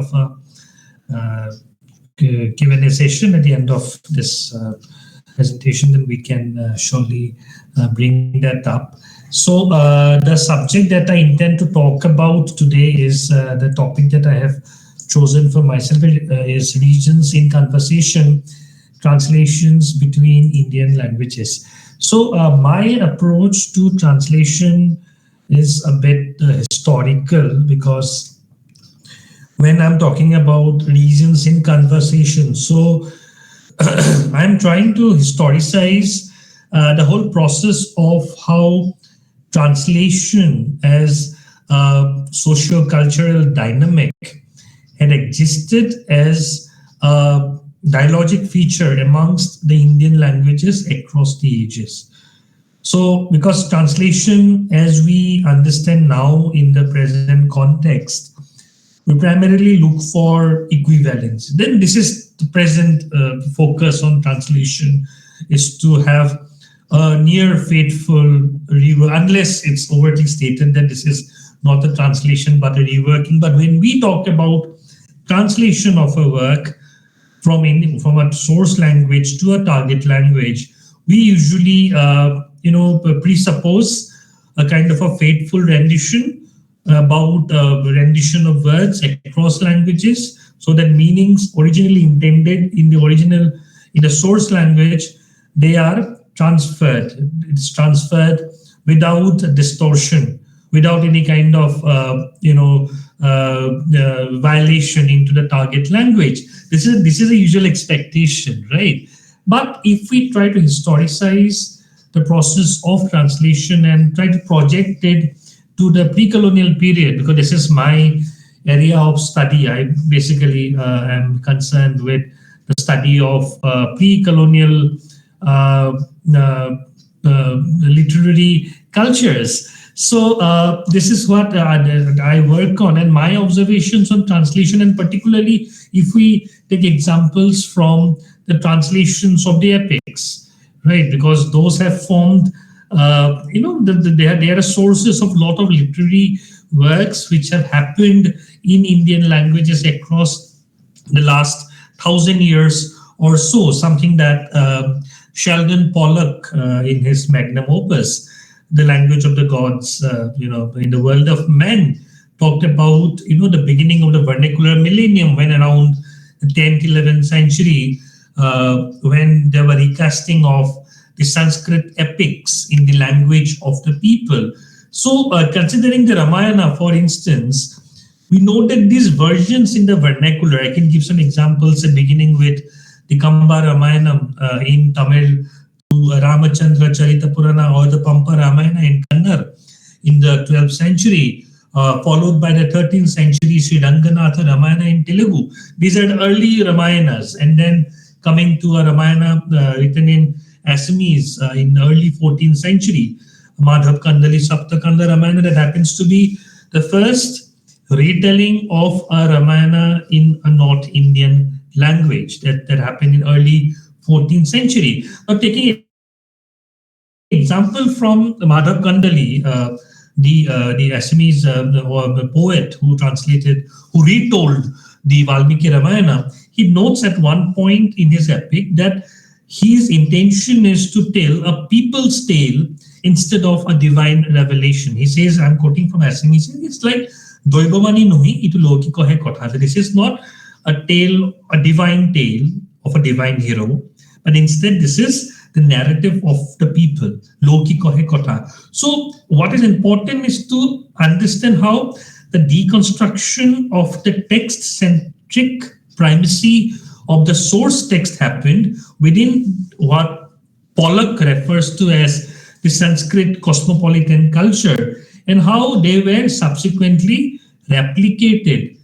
of a Q&A session at the end of this presentation, then we can surely bring that up. So the subject that I intend to talk about today is the topic that I have chosen for myself is regions in conversation, translations between Indian languages. So my approach to translation is a bit historical, because when I'm talking about regions in conversation, so I'm trying to historicize the whole process of how translation as a socio-cultural dynamic had existed as a dialogic feature amongst the Indian languages across the ages. So, because translation, as we understand now in the present context, we primarily look for equivalence. Then this is the present focus on translation, is to have a near faithful rework, unless it's overtly stated that this is not a translation but a reworking. But when we talk about translation of a work from a source language to a target language, we usually presuppose a kind of a faithful rendition about rendition of words across languages, so that meanings originally intended in the source language, they are transferred. It's transferred without distortion, without any kind of violation into the target language. This is a usual expectation, right? But if we try to historicize the process of translation and try to project it to the pre-colonial period, because this is my area of study, I basically am concerned with the study of pre-colonial literary cultures. So this is what I work on, and my observations on translation, and particularly if we take examples from the translations of the epics, right? Because those have formed, they are sources of a lot of literary works which have happened in Indian languages across the last 1,000 years or so. Something that Sheldon Pollock, in his magnum opus, The Language of the Gods, in the World of Men, talked about, the beginning of the vernacular millennium, when around the 10th, 11th century, when there were recasting of the Sanskrit epics in the language of the people. So considering the Ramayana, for instance, we know that these versions in the vernacular, I can give some examples, beginning with the Kamba Ramayanam in Tamil, to Ramachandra Charita Purana or the Pampa Ramayana in Kannada in the 12th century, followed by the 13th century Sri Ranganatha Ramayana in Telugu. These are the early Ramayanas, and then coming to a Ramayana written in Assamese in the early 14th century, Madhav Kandali Saptakanda Ramayana, that happens to be the first retelling of a Ramayana in a North Indian language that happened in early 14th century. Now, taking example from Madhav Kandali, the Assamese the poet who retold the Valmiki Ramayana, he notes at one point in his epic that his intention is to tell a people's tale instead of a divine revelation. He says, I'm quoting from Assamese, it's like Doibamani Nohi itu lokiko hai kotha. This is not a divine tale of a divine hero, but instead this is the narrative of the people. Lokiko hai kotha. So what is important is to understand how the deconstruction of the text-centric primacy of the source text happened within what Pollock refers to as the Sanskrit cosmopolitan culture, and how they were subsequently replicated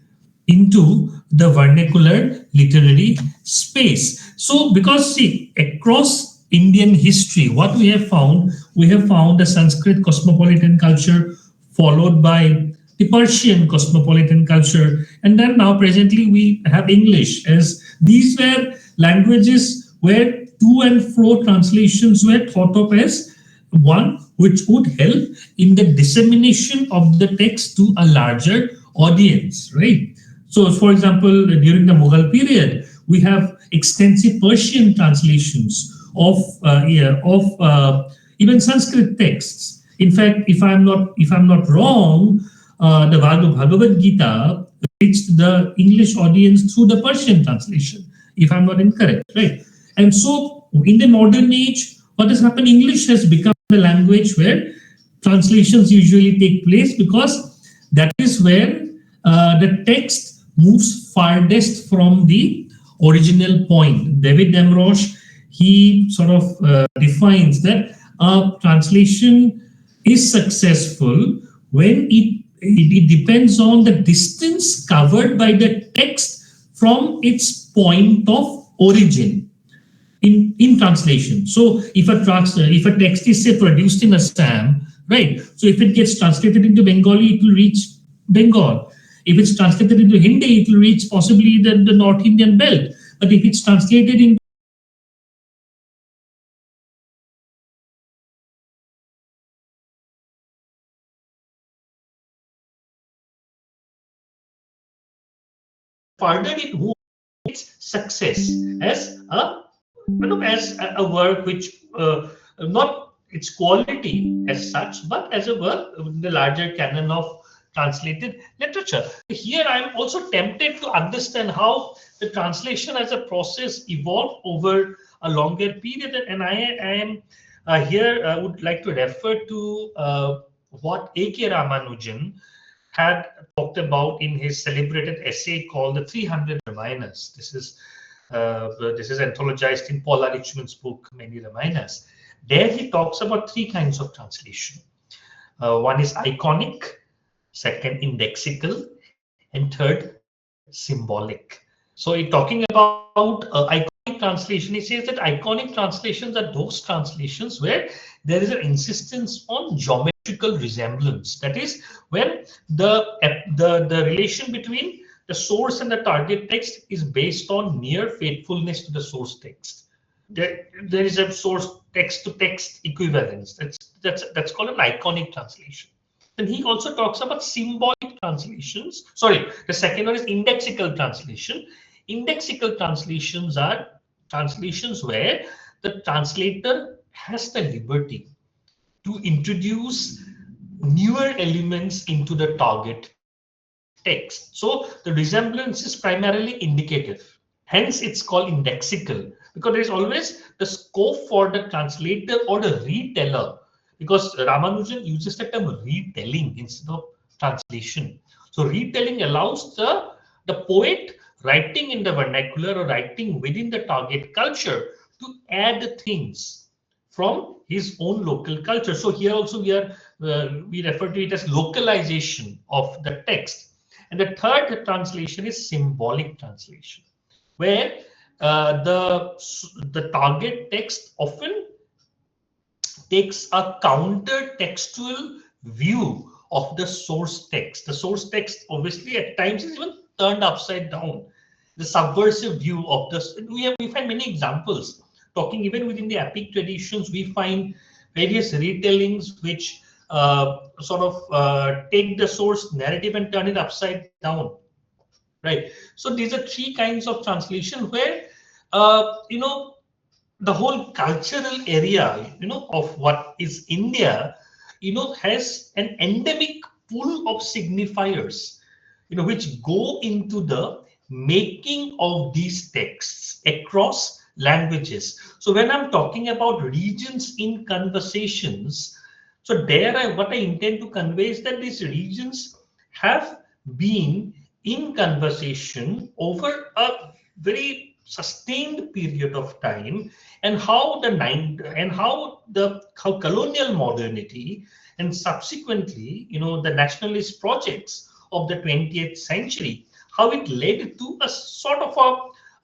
into the vernacular literary space. So, because see, across Indian history, what we have found the Sanskrit cosmopolitan culture, followed by the Persian cosmopolitan culture, and then now presently we have English, as these were languages where to and fro translations were thought of as one which would help in the dissemination of the text to a larger audience, right? So, for example, during the Mughal period, we have extensive Persian translations of even Sanskrit texts. In fact, if I'm not wrong, the Bhagavad Gita reached the English audience through the Persian translation. If I'm not incorrect, right? And so, in the modern age, what has happened? English has become the language where translations usually take place, because that is where the text moves farthest from the original point. David Damrosch, he sort of defines that a translation is successful when it depends on the distance covered by the text from its point of origin in translation. So if a text is, say, produced in Assam, right? So if it gets translated into Bengali, it will reach Bengal. If it's translated into Hindi, it will reach possibly the North Indian belt. But if it's translated into further it moves its success as a work which not its quality as such, but as a work in the larger canon of translated literature. Here I am also tempted to understand how the translation as a process evolved over a longer period, and I am here I would like to refer to what A.K. Ramanujan had talked about in his celebrated essay called The 300 Ramayanas. This is anthologized in Paula Richmond's book, Many Ramayanas. There he talks about three kinds of translation. One is iconic, second indexical, and third symbolic. So in talking about iconic translation, he says that iconic translations are those translations where there is an insistence on geometrical resemblance. That is, when the relation between the source and the target text is based on near faithfulness to the source text. There is a source text to text equivalence. That's called an iconic translation. Then he also talks about symbolic translations. Sorry, the second one is indexical translation. Indexical translations are translations where the translator has the liberty to introduce newer elements into the target text. So the resemblance is primarily indicative. Hence, it's called indexical, because there is always the scope for the translator or the reteller, because Ramanujan uses the term retelling instead of translation. So retelling allows the poet writing in the vernacular or writing within the target culture to add things from his own local culture. So here also we refer to it as localization of the text. And the third translation is symbolic translation, where the target text often takes a counter textual view of the source text. The source text obviously at times is even turned upside down. The subversive view of this. We find many examples. Talking even within the epic traditions, we find various retellings which take the source narrative and turn it upside down. Right. So these are three kinds of translation where the whole cultural area of what is India has an endemic pool of signifiers which go into the making of these texts across languages. So when I'm talking about regions in conversations, so what I intend to convey is that these regions have been in conversation over a very sustained period of time, and how colonial modernity and subsequently the nationalist projects of the 20th century, how it led to a sort of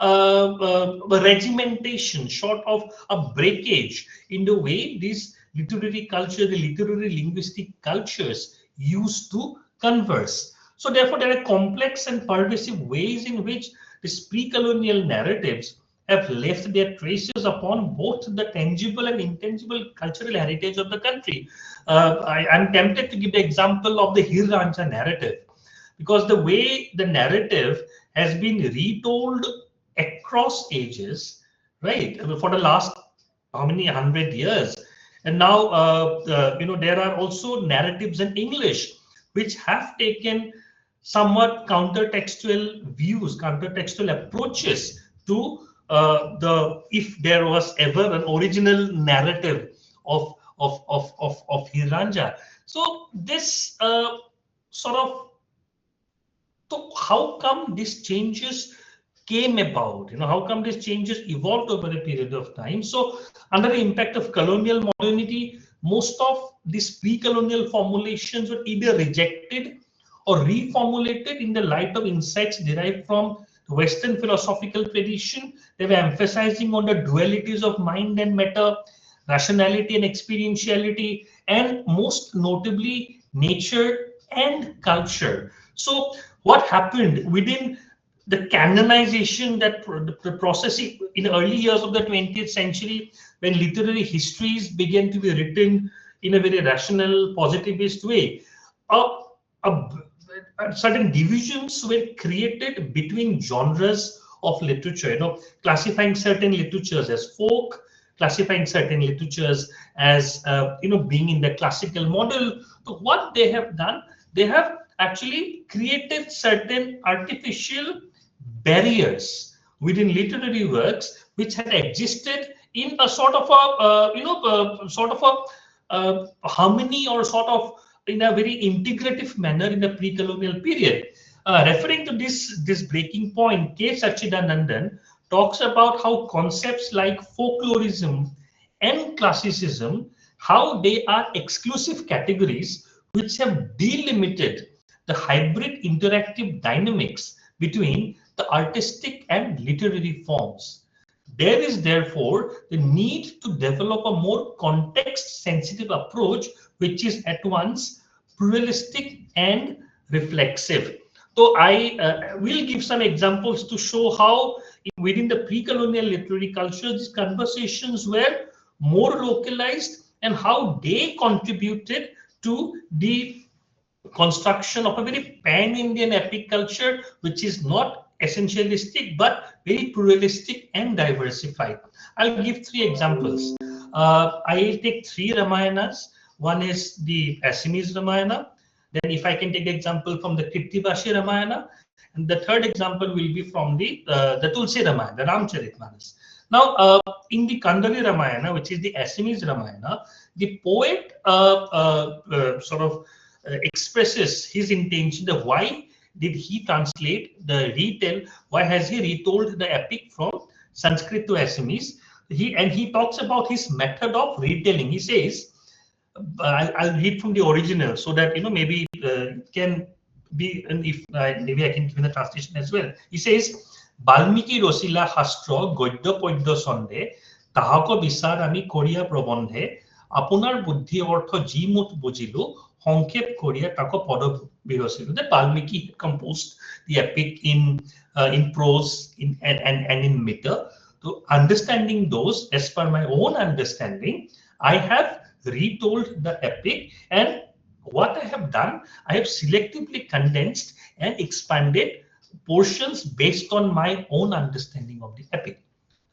a regimentation, sort of a breakage in the way these literary culture, the literary linguistic cultures used to converse. So therefore, there are complex and pervasive ways in which these pre-colonial narratives have left their traces upon both the tangible and intangible cultural heritage of the country. I'm tempted to give the example of the Hir Rancha narrative. because the way the narrative has been retold across ages, right? I mean, for the last how many 100 years, and now there are also narratives in English which have taken somewhat countertextual views, countertextual approaches to the if there was ever an original narrative of Hiranja. So this sort of so how come these changes came about? How come these changes evolved over a period of time? So under the impact of colonial modernity, most of these pre-colonial formulations were either rejected or reformulated in the light of insights derived from the Western philosophical tradition. They were emphasizing on the dualities of mind and matter, rationality and experientiality, and most notably, nature and culture. So what happened within the canonization, that the processing in the early years of the 20th century, when literary histories began to be written in a very rational, positivist way, a, a, certain divisions were created between genres of literature, classifying certain literatures as folk, classifying certain literatures as being in the classical model. So what they have done, they have actually created certain artificial barriers within literary works which had existed in a sort of a harmony, or sort of in a very integrative manner in the pre-colonial period. Referring to this breaking point, K. Sachidanandan talks about how concepts like folklorism and classicism, how they are exclusive categories which have delimited the hybrid interactive dynamics between the artistic and literary forms. There is therefore the need to develop a more context-sensitive approach, which is at once pluralistic and reflexive. So I will give some examples to show how within the pre-colonial literary culture, these conversations were more localized and how they contributed to the construction of a very pan-Indian epic culture, which is not essentialistic but very pluralistic and diversified. I'll give three examples. I'll take three Ramayanas. One is the Assamese Ramayana. Then if I can take the example from the Krittivashi Ramayana, and the third example will be from the Tulsi Ramayana, the Ramcharitmanas. Now, in the Kandali Ramayana, which is the Assamese Ramayana, the poet expresses his intention of why did he translate the retell, why has he retold the epic from Sanskrit to Assamese. He talks about his method of retelling. He says, I'll read from the original so that maybe it can be, and if maybe I can give the translation as well. He says, Balmiki Rosila Hastro Godya Podya Sonde Tahako Bisar Ami Korea Probondhe Apunar Buddhi Ortho Jimut Bujilu Honkep Korea Tako Podo Birosilu. That Balmiki composed the epic in prose and in meter. So understanding those, as per my own understanding, I have retold the epic, and what I have done, I have selectively condensed and expanded portions based on my own understanding of the epic.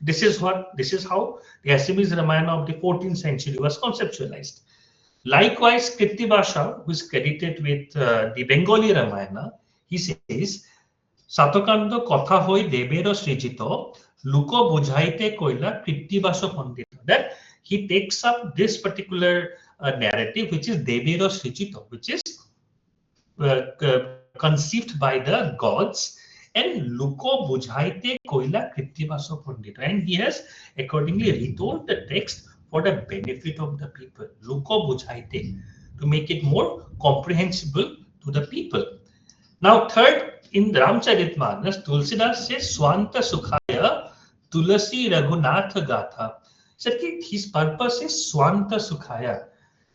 This is how the Assamese Ramayana of the 14th century was conceptualized. Likewise, Krittivasha, who is credited with the Bengali Ramayana, he says, Satokando Kotha Hoi Devero Srijito, Luko Bujhaite Koila Krittivasha Pandita. That he takes up this particular narrative, which is Devero Srijito, which is conceived by the gods, and Luko Bujhaite Koila Krittivasha Pandita. And he has accordingly retold the text for the benefit of the people. Luko Bujhaite, to make it more comprehensible to the people. Now, third, in Ramcharitmanas, Tulsidas says Swanta Sukhaya Tulasi Raghunatha Gatha. So his purpose is Swanta Sukhaya.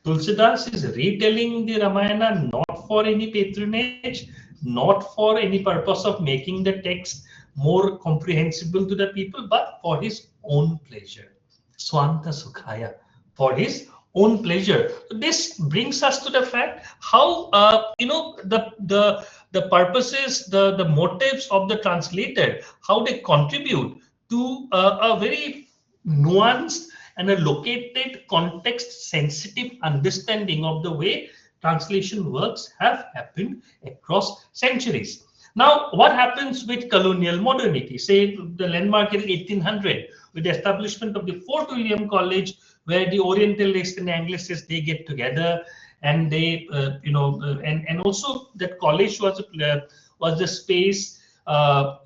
Tulsidas is retelling the Ramayana not for any patronage, not for any purpose of making the text more comprehensible to the people, but for his own pleasure. Swanta Sukhaya, for his own pleasure. So this brings us to the fact how the purposes, the motives of the translator, how they contribute to a very nuanced and a located context sensitive understanding of the way translation works have happened across centuries. Now, what happens with colonial modernity? Say the landmark in 1800 with the establishment of the Fort William College, where the Orientalists and Anglicists they get together, and they and also that college was the space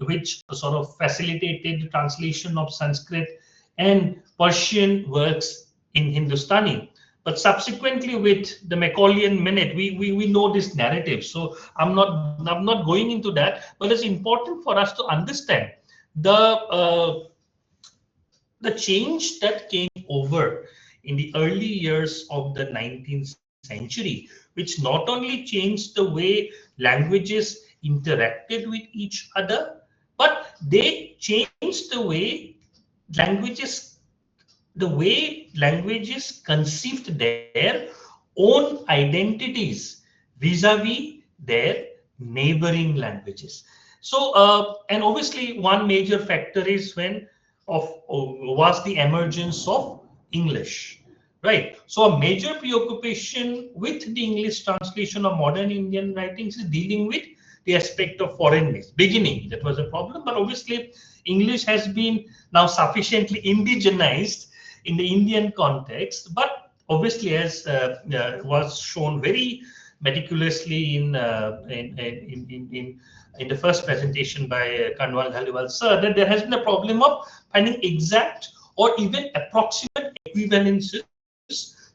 which sort of facilitated the translation of Sanskrit and Persian works in Hindustani. But subsequently, with the Macaulayan Minute, we know this narrative. So I'm not going into that, but it's important for us to understand the change that came over in the early years of the 19th century, which not only changed the way languages interacted with each other, but they changed languages the way languages conceived their own identities vis-a-vis their neighboring languages. So, and obviously, one major factor is was the emergence of English, right? So, a major preoccupation with the English translation of modern Indian writings is dealing with the aspect of foreignness. Beginning, that was a problem, but obviously, English has been now sufficiently indigenized in the Indian context, but obviously, as was shown very meticulously in the first presentation by Kanwal Dhaliwal sir, that there has been a problem of finding exact or even approximate equivalences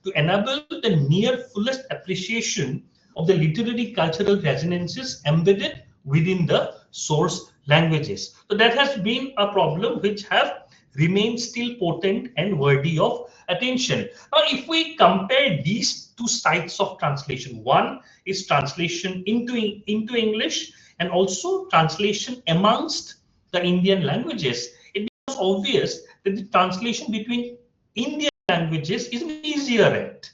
to enable the near fullest appreciation of the literary cultural resonances embedded within the source languages. So that has been a problem which have remained still potent and worthy of attention. Now, if we compare these two sides of translation, one is translation into English and also translation amongst the Indian languages, it becomes obvious that the translation between Indian languages is an easier act,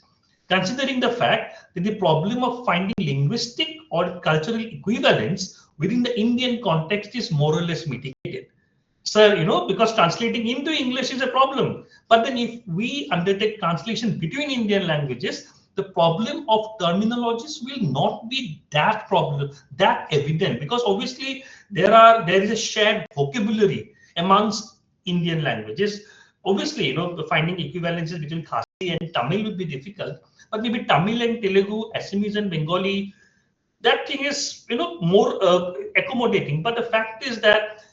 considering the fact that the problem of finding linguistic or cultural equivalence within the Indian context is more or less mitigated. Sir, because translating into English is a problem. But then if we undertake translation between Indian languages, the problem of terminologies will not be that evident, because obviously there is a shared vocabulary amongst Indian languages. Obviously, finding equivalences between Khasi and Tamil would be difficult, but maybe Tamil and Telugu, Assamese and Bengali, that thing is more accommodating. But the fact is that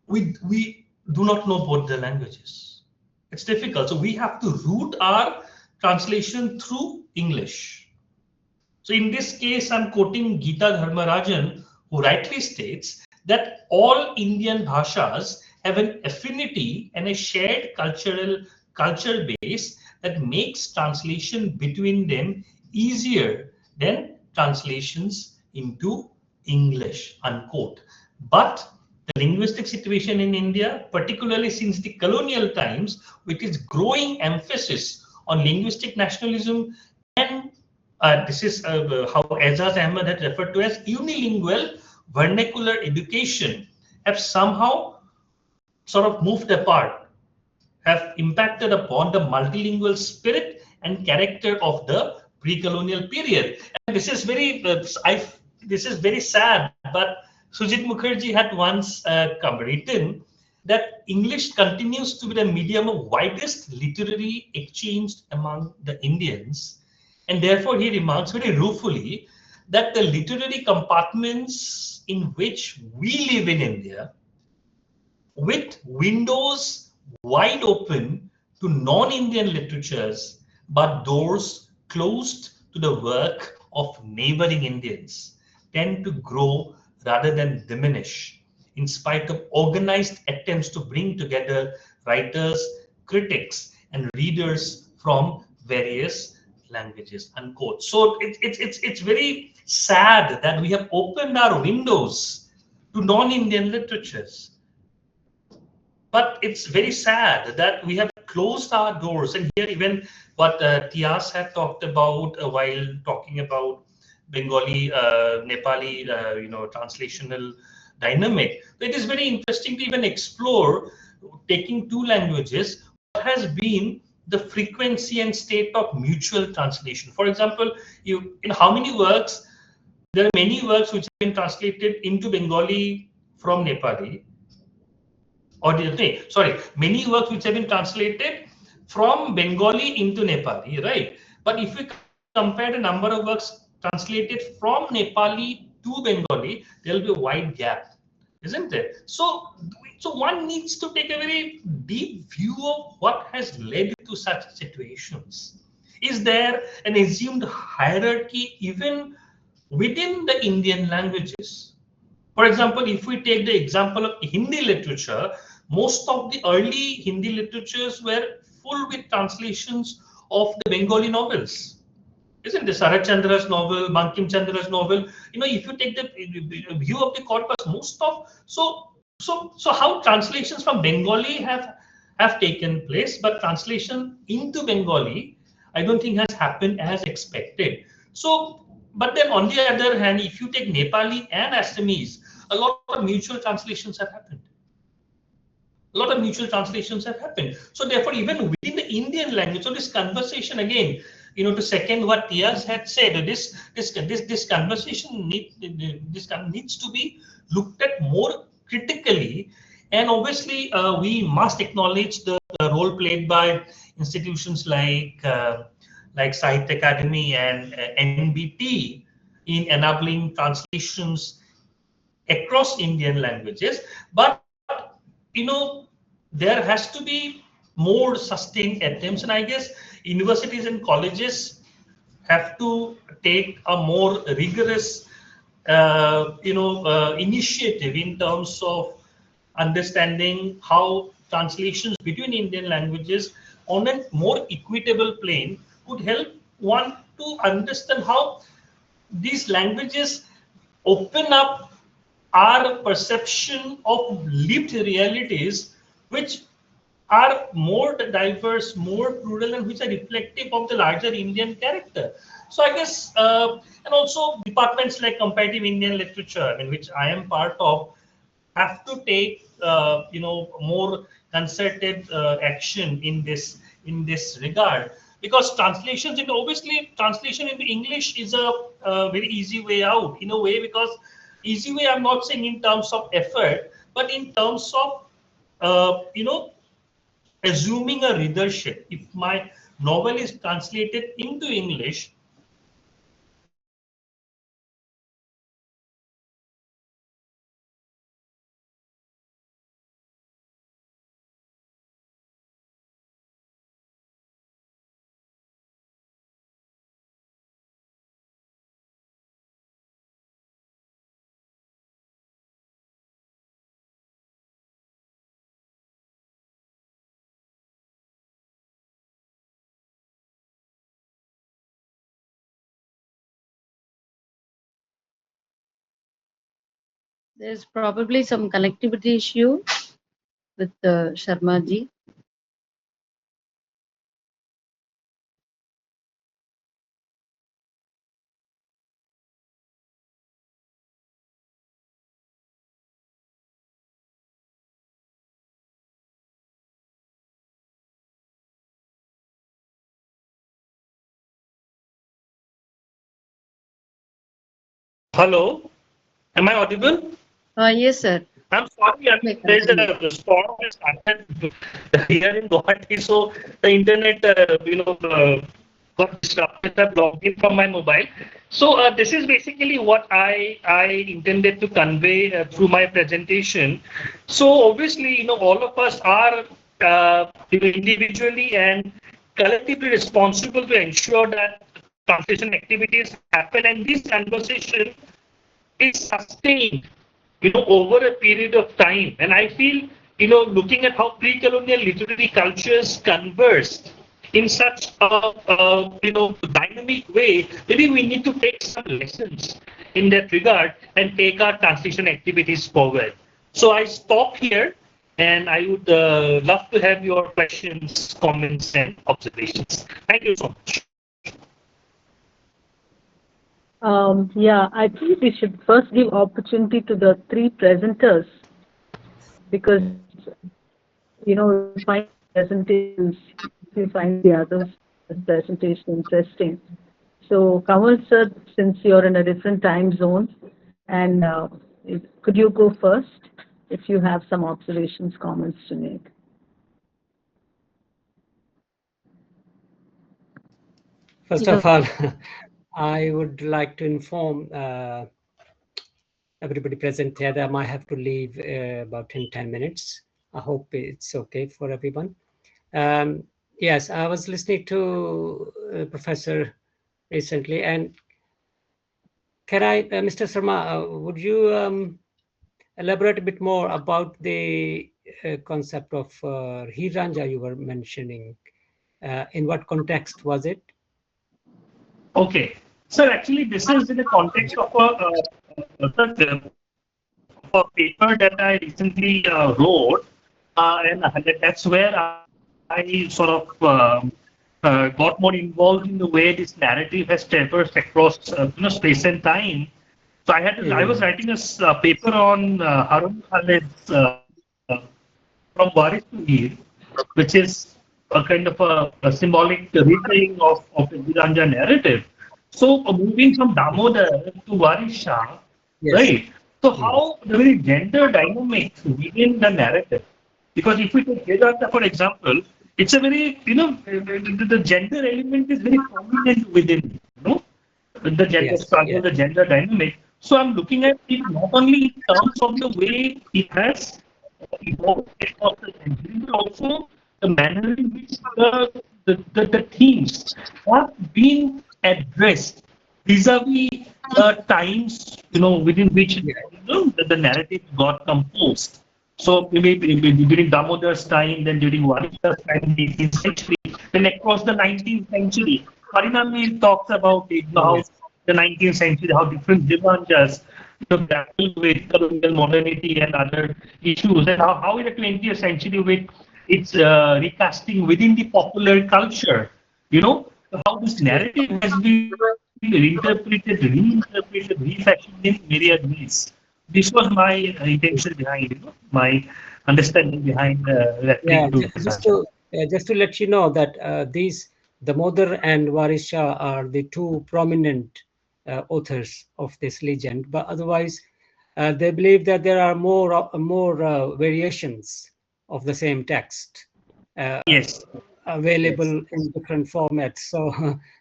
we do not know both the languages. It's difficult. So we have to route our translation through English. So in this case, I'm quoting Geeta Dharmarajan, who rightly states that all Indian bhashas have an affinity and a shared culture base that makes translation between them easier than translations into English, unquote. But the linguistic situation in India, particularly since the colonial times, with its growing emphasis on linguistic nationalism, and this is how Azaz Ahmed had referred to as unilingual vernacular education, have somehow sort of moved apart, have impacted upon the multilingual spirit and character of the pre-colonial period. And this is very sad, but Sujit Mukherjee had once written that English continues to be the medium of widest literary exchange among the Indians, and therefore he remarks very ruefully that the literary compartments in which we live in India, with windows wide open to non-Indian literatures, but doors closed to the work of neighboring Indians, tend to grow rather than diminish, in spite of organized attempts to bring together writers, critics, and readers from various languages, unquote. So it's very sad that we have opened our windows to non-Indian literatures. But it's very sad that we have closed our doors. And here even what Tias had talked about while talking about Bengali, Nepali, translational dynamic. It is very interesting to even explore, taking two languages, what has been the frequency and state of mutual translation. For example, in how many works, there are many works which have been translated into Bengali from Nepali, many works which have been translated from Bengali into Nepali, right? But if we compare the number of works translated from Nepali to Bengali, there will be a wide gap, isn't there? So one needs to take a very deep view of what has led to such situations. Is there an assumed hierarchy even within the Indian languages? For example, if we take the example of Hindi literature, most of the early Hindi literatures were full with translations of the Bengali novels. Isn't the Sarat Chandra's novel, Bankim Chandra's novel? If you take the view of the corpus, most of so how translations from Bengali have taken place, but translation into Bengali, I don't think has happened as expected. So, but then on the other hand, if you take Nepali and Assamese, a lot of mutual translations have happened. So therefore, even within the Indian language, so this conversation again, to second what Tias had said, this conversation needs to be looked at more critically, and obviously we must acknowledge the role played by institutions like Sahitya Academy and NBT in enabling translations across Indian languages, but there has to be more sustained attempts, and I guess universities and colleges have to take a more rigorous initiative in terms of understanding how translations between Indian languages on a more equitable plane could help one to understand how these languages open up our perception of lived realities, which are more diverse, more plural, and which are reflective of the larger Indian character. So I guess, and also departments like Comparative Indian Literature, which I am part of, have to take more concerted action in this regard, because translation into English is a very easy way out in a way, because easy way I'm not saying in terms of effort, but in terms of assuming a readership. If my novel is translated into English, There's probably some connectivity issue with Sharma ji. hello, am I audible? Yes, sir. I'm sorry, there's a storm has started here in Gauhati, so the internet, got disrupted. I've logged in from my mobile. So this is basically what I intended to convey through my presentation. So obviously, all of us are individually and collectively responsible to ensure that translation activities happen, and this conversation is sustained over a period of time. And I feel, looking at how pre-colonial literary cultures conversed in such a dynamic way, maybe we need to take some lessons in that regard and take our translation activities forward. So I stop here, And I would love to have your questions, comments, and observations. Thank you so much. Yeah, I think we should first give opportunity to the three presenters because, you find presentations, you find the others' presentation interesting. So, Kanwal sir, since you're in a different time zone, and could you go first if you have some observations, comments to make? First of all, I would like to inform everybody present here that I might have to leave about 10 minutes. I hope it's okay for everyone. Yes, I was listening to Professor recently, and can I, Mr. Sarma, would you elaborate a bit more about the concept of Hiranja you were mentioning? In what context was it? Okay. So actually, this is in the context of a paper that I recently wrote, and that's where I sort of got more involved in the way this narrative has traversed across space and time. So I was writing a paper on Harun Khalid's From Waris to Heer, which is a kind of a symbolic retelling of the Giranja narrative. So moving from Damodar to Waris Shah, Yes. right? So how the very gender dynamics within the narrative? Because if we take Vedanta, for example, it's a very, the gender element is very prominent within, the gender struggle, the gender dynamic. So I'm looking at it not only in terms of the way it has evolved across the centuries, but also the manner in which the themes have been addressed vis-a-vis the times, within which the narrative got composed. So maybe during Damodar's time, then during Varisha's time, the 18th century, then across the 19th century, Parinamir talks about it, how the 19th century, how different Divanjas grappled with colonial modernity and other issues, and how in the 20th century with its recasting within the popular culture, how this narrative has been reinterpreted, refashioned in myriad ways. This was my intention behind, my understanding behind referring to just to let you know that Damodar and Varisha are the two prominent authors of this legend, but otherwise they believe that there are more variations of the same text yes, available in different formats. So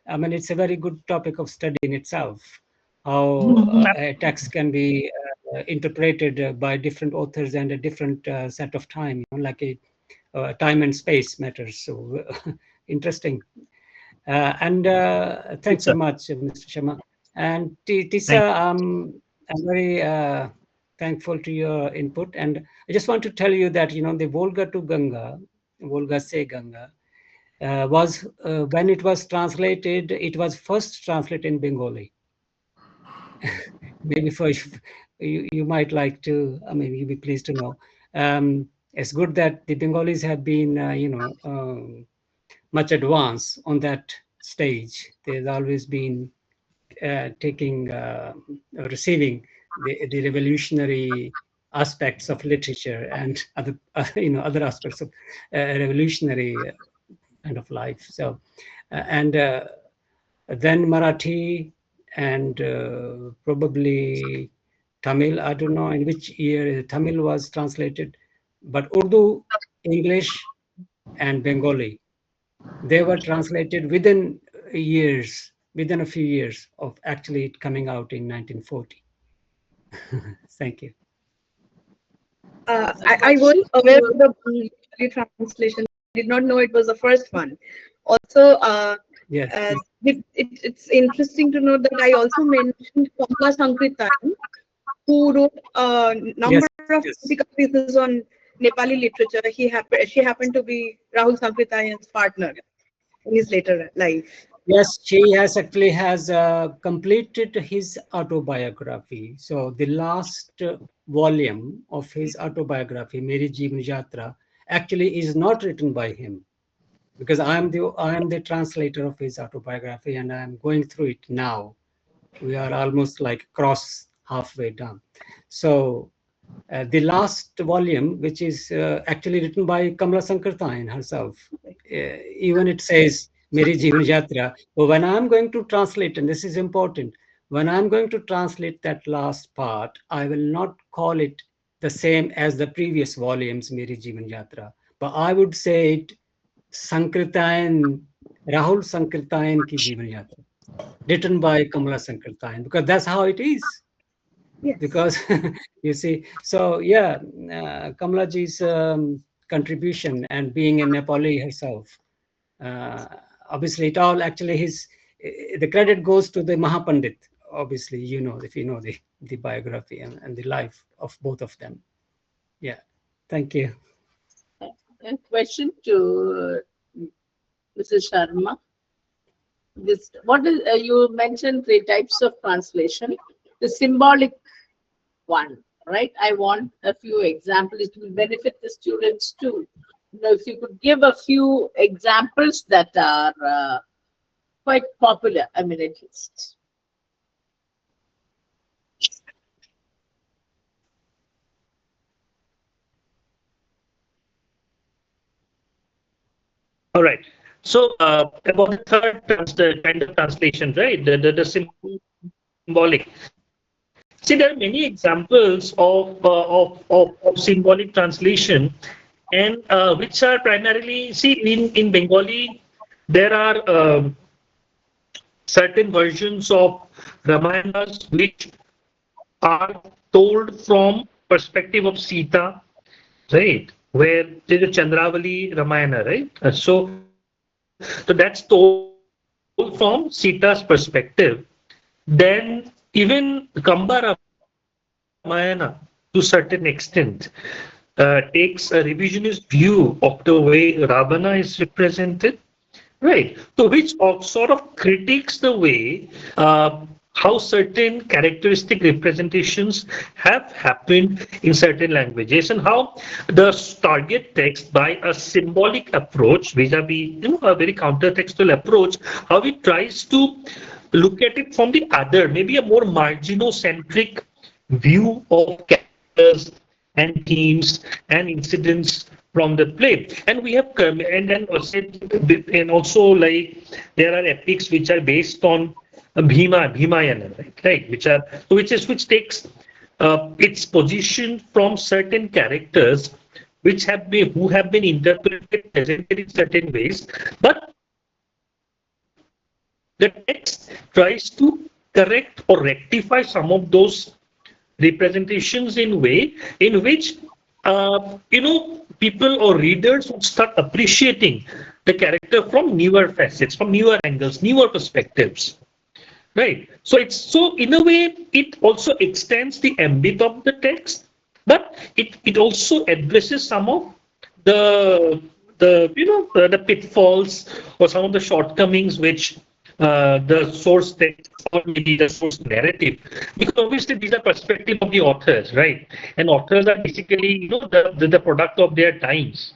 I mean, it's a very good topic of study in itself, how a text can be interpreted by different authors and a different set of time, like a time and space matters. So interesting. And thanks so much, Mr. Sharma. And Tisa, I'm very thankful to your input. And I just want to tell you that, the Volga to Ganga, Volga se Ganga, was when it was translated, it was first translated in Bengali. Maybe for you might like to, I mean, you'll be pleased to know. It's good that the Bengalis have been, much advanced on that stage. There's always been receiving the revolutionary aspects of literature and other aspects of revolutionary kind of life. So, and then Marathi and probably Tamil. I don't know in which year Tamil was translated, but Urdu, English, and Bengali, they were translated within a few years of actually it coming out in 1940. Thank you. I was aware of the Bengali translation. Did not know it was the first one. Also, Yes. it's interesting to note that I also mentioned Kamla Sankritan, who wrote a number of critical pieces on Nepali literature. She happened to be Rahul Sankrityan's partner in his later life. Yes, she actually has completed his autobiography. So the last volume of his autobiography, Meri Jeevan Yatra, actually is not written by him, because I am the translator of his autobiography, and I am going through it now. We are almost like halfway done. So the last volume, which is actually written by Kamala Sankirtan herself, even it says Meri Jeevan Yatra. But when I'm going to translate, and this is important, when I'm going to translate that last part, I will not call it the same as the previous volumes, Meri Jeevan Yatra, but I would say it Sankirtan, Rahul Sankirtan ki Jeevan Yatra, written by Kamala Sankirtan, because that's how it is. Yes. Because you see, so yeah, Kamalaji's contribution, and being a Nepali herself, uh, obviously it all actually the credit goes to the Mahapandit. Obviously, if you know the biography and the life of both of them. Yeah, thank you. A question to Mrs. Sharma. What is you mentioned 3 types of translation. The symbolic one, right? I want a few examples. It will benefit the students too. If you could give a few examples that are quite popular, I mean, at least. All right. So about the third kind of translation, right? The symbolic. See, there are many examples of symbolic translation, and which are primarily, see, in Bengali, there are certain versions of Ramayanas which are told from perspective of Sita, right? Where there's a Chandravali Ramayana, right? So that's told from Sita's perspective. Then even Kamba Ramayana, to certain extent, takes a revisionist view of the way Ravana is represented. Right. So which sort of critiques the way how certain characteristic representations have happened in certain languages, and how the target text by a symbolic approach vis-a-vis a very counter-textual approach, how it tries to look at it from the other, maybe a more marginocentric view of characters and themes and incidents from the play. And we have and then also, and also like there are epics which are based on Bhimayana, right? Which takes its position from certain characters who have been interpreted, presented in certain ways, but the text tries to correct or rectify some of those representations in way in which people or readers would start appreciating the character from newer facets, from newer angles, newer perspectives, right? So in a way it also extends the ambit of the text, but it also addresses some of the the pitfalls or some of the shortcomings which the source text or maybe the source narrative, because obviously these are perspective of the authors, right? And authors are basically the product of their times.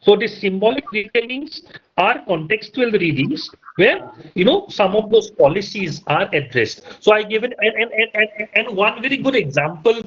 So the symbolic retellings are contextual readings where some of those policies are addressed. So I give it, and one very good example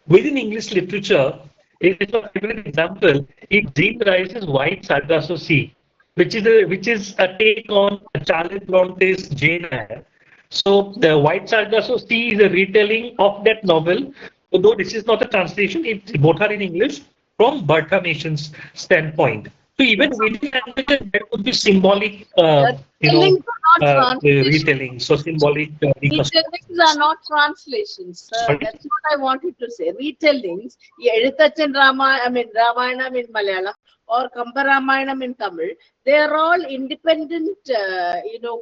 within English literature is a favorite example. It Jean Rice's White Sargasso Sea, which is a take on Charles Bronte's Jane Eyre. So the White Sargasso Sea is a retelling of that novel, although this is not a translation. Both are in English from Bertha Mason's standpoint. So even within languages, there could be symbolic, Retellings are not translations. retelling. So symbolic Retellings are not translations, sir. Sorry? That's what I wanted to say. Retellings, Edutachan Ramayana in Malayalam or Kamba Ramayana in Tamil, they are all independent,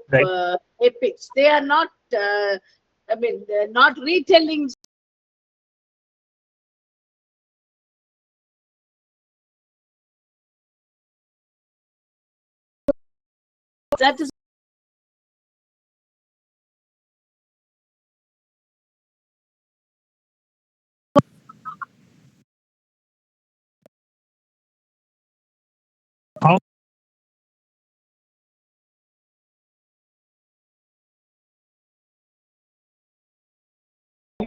Right. epics. They are not, they're not retellings. That is how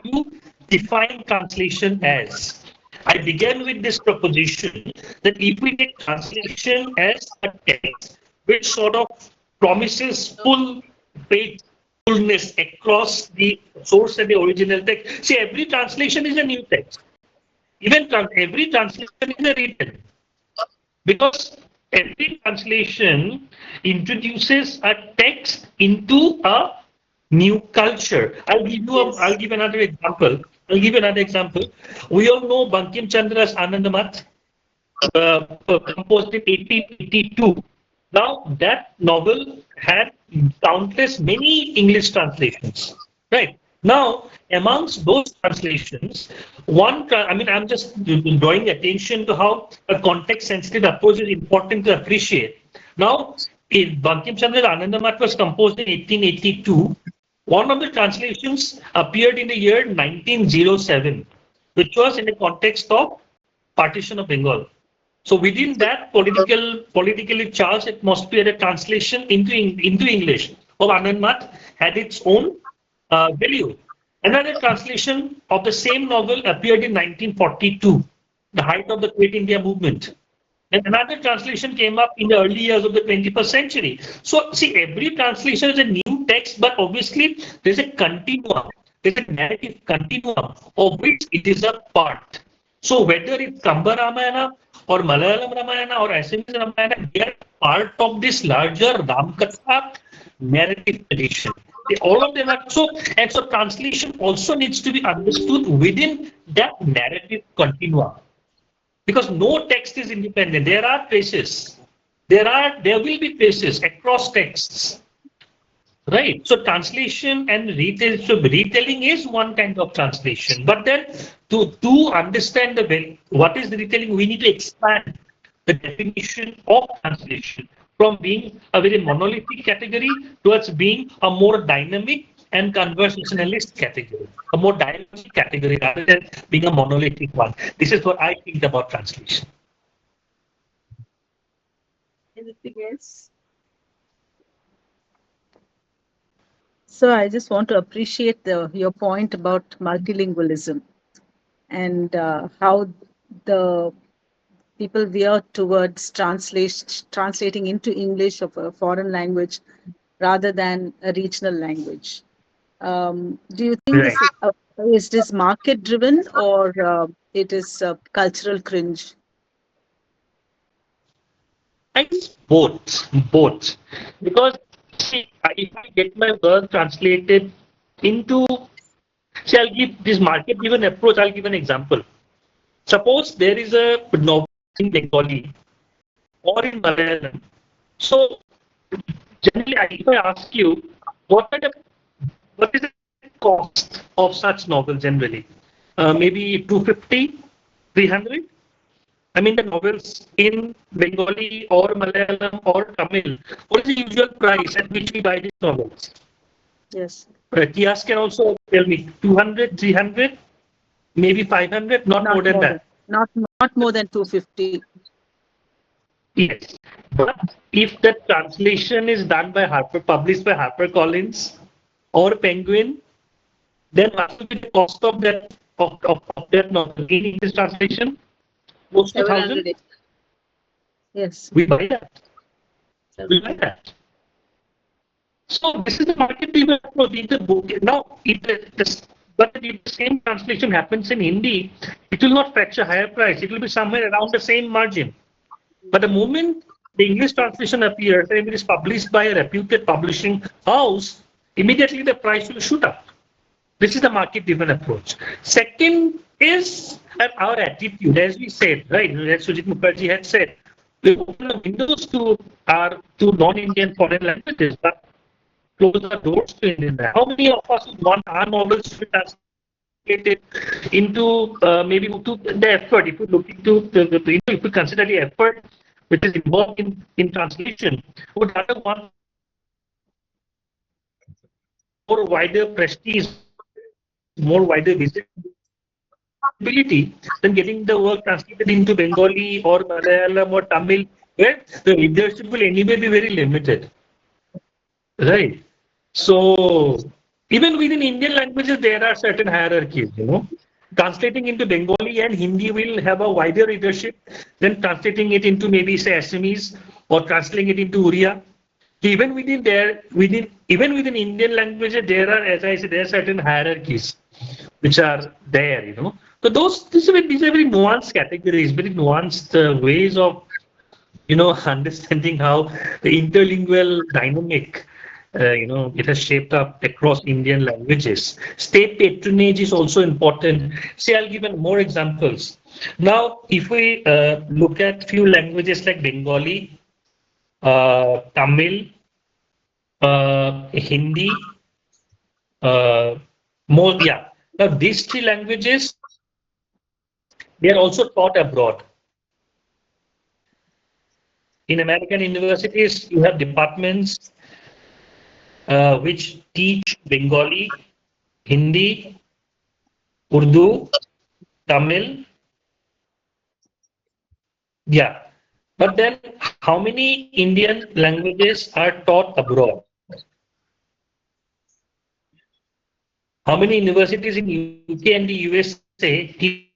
you define translation as? I began with this proposition that if we take translation as a text which sort of promises full faithfulness across the source and the original text. See, every translation is a new text. Even every translation is a written. Because every translation introduces a text into a new culture. I'll give another example. We all know Bankim Chandra's Anandamath, composed in 1882. Now that novel had many English translations, right? Now, amongst those translations, I'm just drawing attention to how a context-sensitive approach is important to appreciate. Now, Bankim Chandra's Anandamath was composed in 1882. One of the translations appeared in the year 1907, which was in the context of partition of Bengal. So within that politically charged atmosphere, the translation into English of Anandamath had its own value. Another translation of the same novel appeared in 1942, the height of the Quit India movement. And another translation came up in the early years of the 21st century. So see, every translation is a new text, but obviously there's a continuum, there's a narrative continuum of which it is a part. So whether it's Kamba Ramayana or Malayalam Ramayana or Assamese Ramayana, they are part of this larger Ramkatha narrative tradition. All of them are so, and so translation also needs to be understood within that narrative continuum. Because no text is independent. There are traces. There will be traces across texts. Right. So translation and retelling is one kind of translation. But then to understand what is retelling, we need to expand the definition of translation from being a very monolithic category towards being a more dynamic and conversationalist category, a more dynamic category rather than being a monolithic one. This is what I think about translation. Anything else? So I just want to appreciate your point about multilingualism and how the people veer towards translating into English of a foreign language rather than a regional language. Do you think is this market driven or it is cultural cringe? I guess both. Because see, if I get my work translated into, see, I'll give this market-driven approach. I'll give an example. Suppose there is a novel in Bengali or in Malayalam. So generally, if I ask you, what is the cost of such novel generally? Maybe 250, 300. I mean, the novels in Bengali or Malayalam or Tamil, what is the usual price at which we buy these novels? Yes. Kias can also tell me 200, 300, maybe 500, not more than that. Not more than 250. Yes. But if the translation is done by published by HarperCollins or Penguin, then what will be the cost of that novel in English translation? Close to 1,000. Yes. We buy that. So this is the market-driven approach. Now, if the same translation happens in Hindi, it will not fetch a higher price. It will be somewhere around the same margin. But the moment the English translation appears and it is published by a reputed publishing house, immediately the price will shoot up. This is the market-driven approach. Second is our attitude, as we said, right? As Sujit Mukherjee had said, we open the windows to non-Indian foreign languages, but close the doors to Indian. How many of us want our novels to be translated into maybe to the effort? If you look into if you consider the effort which is involved in translation, would rather want more wider prestige, more wider visibility than getting the work translated into Bengali or Malayalam or Tamil where the readership will anyway be very limited, right? So even within Indian languages, there are certain hierarchies, you know. Translating into Bengali and Hindi will have a wider readership than translating it into maybe say Assamese or translating it into Oriya. Even within there, even within Indian languages, there are, as I said, there are certain hierarchies which are there, you know. So these are very nuanced categories, very nuanced ways of, you know, understanding how the interlingual dynamic, you know, it has shaped up across Indian languages. State patronage is also important. Say, I'll give more examples. Now, if we look at few languages like Bengali, Tamil, Hindi, more, yeah. Now, these three languages, they are also taught abroad. In American universities, you have departments which teach Bengali, Hindi, Urdu, Tamil. Yeah. But then how many Indian languages are taught abroad? How many universities in UK and the USA teach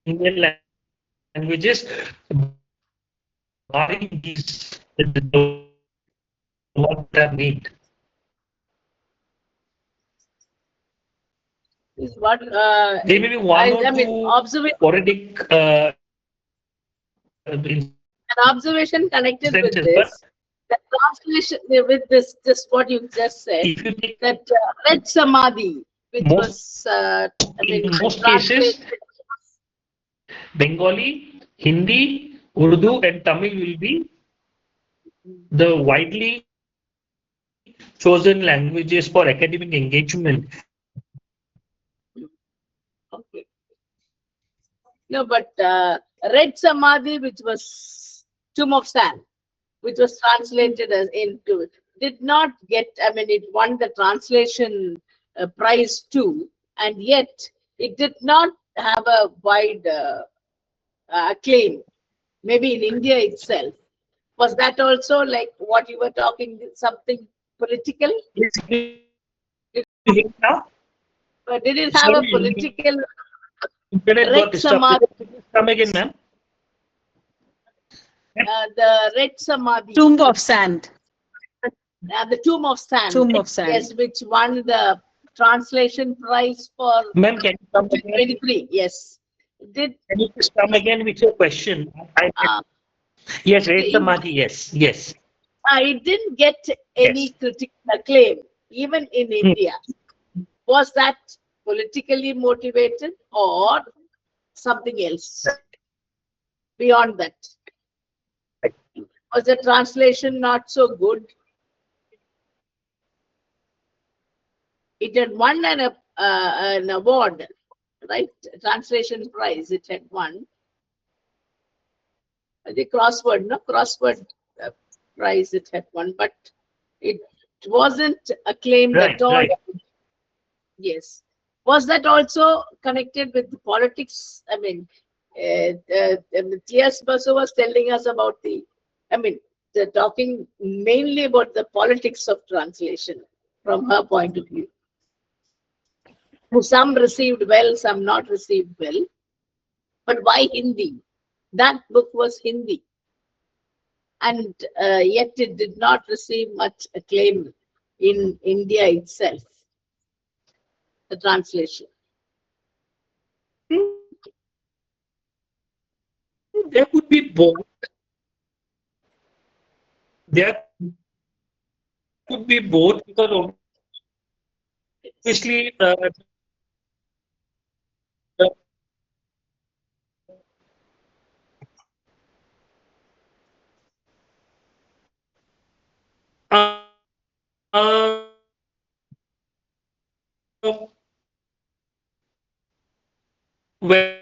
Indian languages, barring these, the ones that are named? Is what There may be one or two sporadic an observation connected with instances, this. The translation with this, just what you just said, if you take that Red Samadhi, which was, in most cases, Bengali, Hindi, Urdu, and Tamil will be the widely chosen languages for academic engagement. okay. No, but Red Samadhi, which was Tomb of Sand, which was translated as into, did not get, I mean, it won the translation prize too, and yet it did not have a wide acclaim, maybe in India itself. Was that also like what you were talking, something political? But did it have a political? Internet got disturbed. Come again, ma'am. The Red Samadhi. Tomb of Sand. The Tomb of Sand. Tomb of Sand. Yes, which won the translation prize for Ma'am, can you come again? 2023. Yes. Can you just come again with your question? Yes, Red Samadhi. Yes, yes. It didn't get any critical acclaim, even in India. Was that politically motivated or something else beyond that? Was the translation not so good? It had won an award, right? Translation prize it had won. The crossword prize it had won, but it wasn't acclaimed at all. Right. Yes. Was that also connected with the politics? I mean, T.S. Basu was telling us about they're talking mainly about the politics of translation from her point of view. Some received well, some not received well. But why Hindi? That book was Hindi. And yet it did not receive much acclaim in India itself, the translation. There could be both. There could be both because obviously well,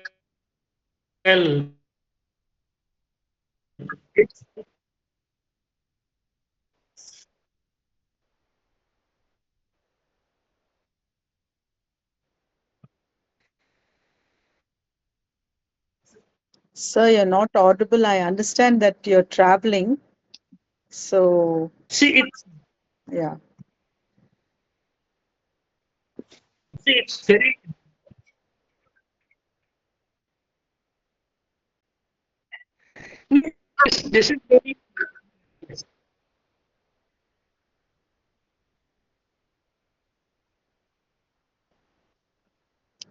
it's Sir, you're not audible. I understand that you're traveling. So, See, yeah. it's very. This is very.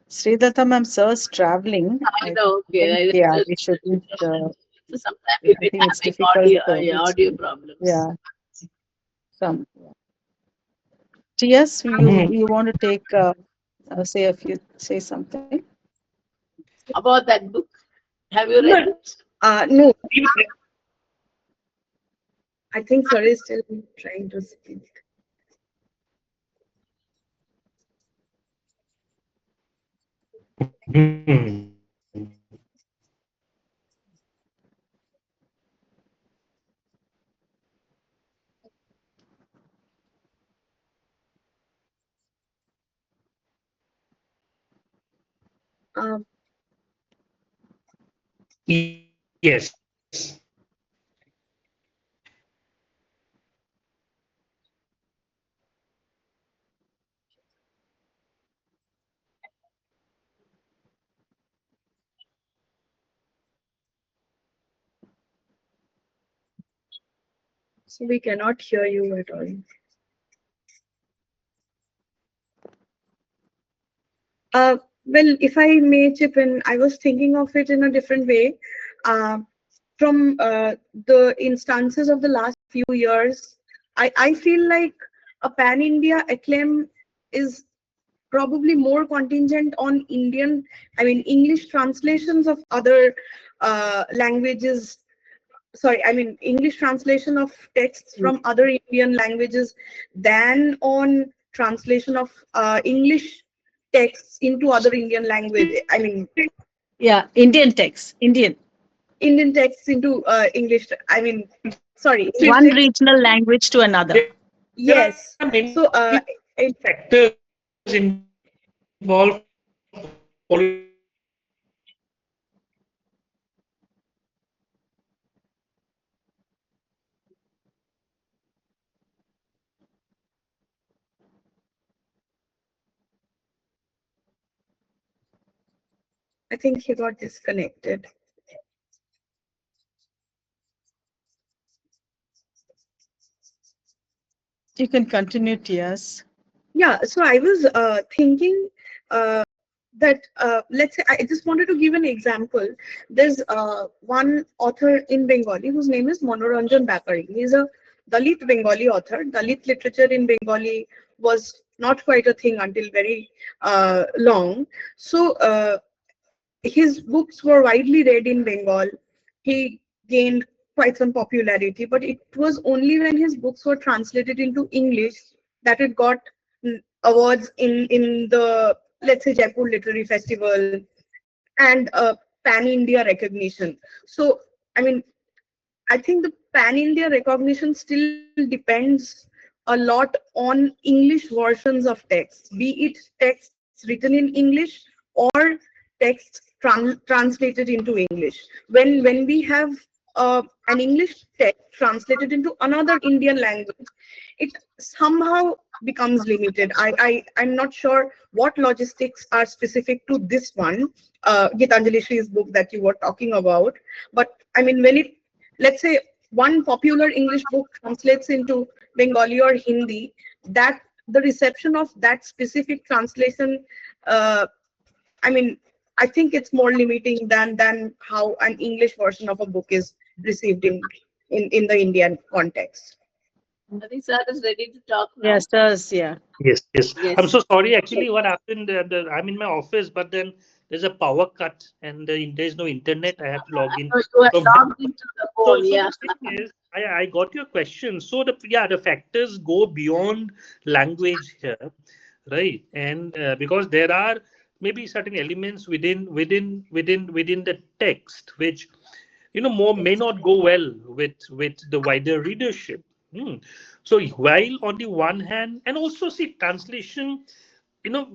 Sridatta ma'am, sir's traveling. I I know, think, okay. yeah, we shouldn't. So sometimes I we've been think it's having difficult. audio problems. Yeah, some. Yeah. TS, you want to take say something? About that book, have you read it? No, I think sir is still trying to speak. Hmm. Um, Yes. so we cannot hear you at all. Well, if I may chip in, I was thinking of it in a different way. Uh, from the instances of the last few years, I feel like a pan-India acclaim is probably more contingent on English translations of other languages. Sorry, I mean English translation of texts from other Indian languages than on translation of English texts into other Indian language. Yeah, Indian text, Indian. Indian texts into English. Sorry, English One text. regional language to another. Yes. There are many So factors involved. I think he got disconnected. You can continue, TS. Yeah, so I was thinking that let's say I just wanted to give an example. There's one author in Bengali whose name is Manoranjan Bapari. He's a Dalit Bengali author. Dalit literature in Bengali was not quite a thing until very long. So his books were widely read in Bengal. He gained quite some popularity, but it was only when his books were translated into English that it got awards in the, let's say, Jaipur Literary Festival and pan India recognition. So, I mean, I think the pan India recognition still depends a lot on English versions of texts, be it texts written in English or texts translated into English. When we have an English text translated into another Indian language, it somehow becomes limited. I'm not sure what logistics are specific to this one, Gitanjali Shree's book that you were talking about. But I mean, when it, let's say, one popular English book translates into Bengali or Hindi, that the reception of that specific translation, I mean, I think it's more limiting than how an English version of a book is received in the Indian context. I think sir is ready to talk now. Yes, does, yeah. Yes. Yes. I'm so sorry. Actually, what happened? I'm in my office, but then there's a power cut and there's no internet. I have to log in. So you are from logged into the phone, So yeah. the thing is, I got your question. So the factors go beyond language here, right? And because there are maybe certain elements within the text which more may not go well with the wider readership. Hmm. So while on the one hand, and also see translation,